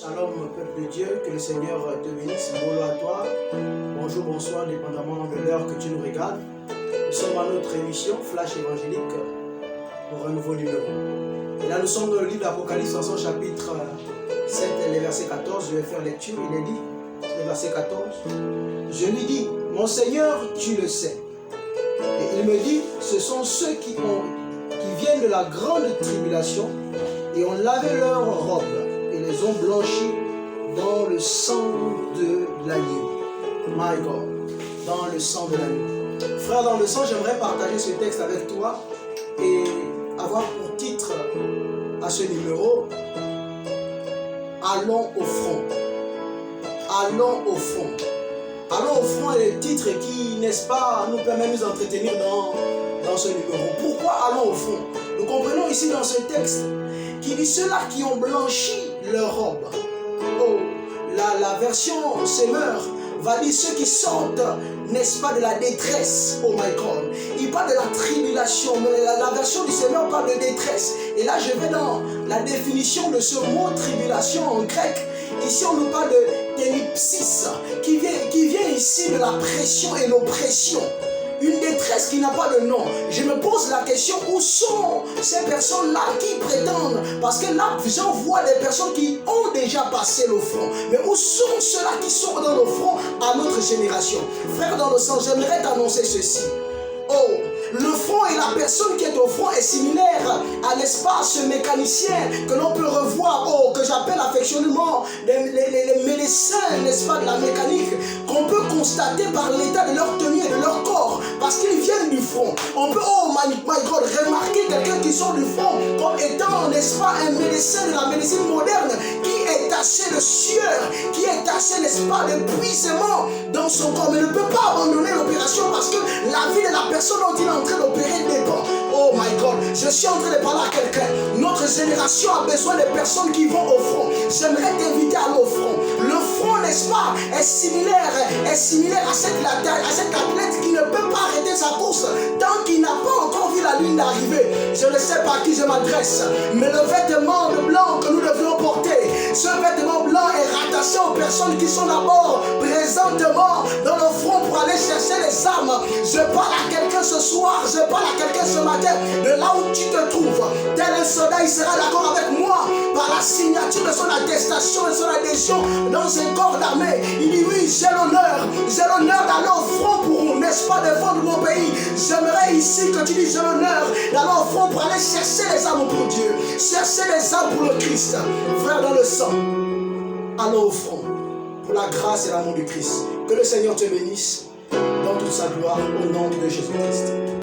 Shalom, peuple de Dieu, que le Seigneur te bénisse, bonjour à toi, bonjour, bonsoir, dépendamment de l'heure que tu nous regardes. Nous sommes à notre émission Flash évangélique pour un nouveau numéro. Et là, nous sommes dans le livre d'Apocalypse, dans son chapitre 7, les versets 14. Je vais faire lecture, il est dit, le verset 14. Je lui dis, mon Seigneur, tu le sais. Et il me dit, ce sont ceux qui viennent de la grande tribulation et ont lavé leurs robes et les ont blanchis dans le sang de l'agneau. My God, dans le sang de l'agneau. Frère, dans le sang, j'aimerais partager ce texte avec toi et avoir pour titre à ce numéro, allons au front. Allons au front. Allons au front est le titre qui, n'est-ce pas, nous permet de nous entretenir dans ce numéro. Pourquoi allons au front? Nous comprenons ici dans ce texte qui dit ceux-là qui ont blanchi leur robe. Oh, la version Semeur va dire ceux qui sortent, n'est-ce pas, de la détresse. Oh my God. Il parle de la tribulation, mais la version du Semeur parle de détresse. Et là, je vais dans la définition de ce mot tribulation en grec. Ici, on nous parle de télipsis, qui vient ici de la pression et l'oppression. Une détresse qui n'a pas de nom. Je me pose la question, où sont ces personnes-là qui prétendent? Parce que là, j'en vois des personnes qui ont déjà passé le front. Mais où sont ceux-là qui sont dans le front à notre génération? Frère, dans le sens, j'aimerais t'annoncer ceci. Oh, le front et la personne qui est au front est similaire à l'espace mécanicien que l'on peut revoir, que j'appelle affectionnément les médecins, n'est-ce pas, de la mécanique, qu'on peut constater par l'état de leur tenue et de leur corps, parce qu'ils viennent du front. On peut, my God, remarquer quelqu'un qui sort du front comme étant, n'est-ce pas, un médecin de la médecine moderne qui est taché de sueur, qui est taché, n'est-ce pas, d'épuisement dans son corps, mais ne peut pas abandonner l'opération parce que la vie de la personne dont il est en train d'opérer dépend. Oh my God, je suis en train de parler à quelqu'un. Notre génération a besoin de personnes qui vont au front. J'aimerais t'inviter à aller au front. Le front, n'est-ce pas, est similaire à cet athlète qui ne peut pas arrêter sa course tant qu'il n'a pas encore vu la ligne d'arrivée. Je ne sais pas à qui je m'adresse, mais le vêtement blanc que nous devions porter, ce vêtement blanc est rattaché aux personnes qui sont d'abord présentement dans le front pour aller chercher les âmes. Je parle à quelqu'un ce soir, je parle à quelqu'un ce matin, de là où tu te trouves. Tel un soldat, il sera d'accord avec moi par la signature de son attestation et son adhésion dans un corps d'armée. Il dit oui, j'ai l'honneur d'aller au front pour, n'est-ce pas, défendre mon pays. J'aimerais ici que tu dises j'ai l'honneur d'aller au front pour aller chercher les âmes pour Dieu, chercher les âmes pour le Christ. Frère, dans le sang, allons au front pour la grâce et l'amour du Christ. Que le Seigneur te bénisse dans toute sa gloire au nom de Jésus-Christ.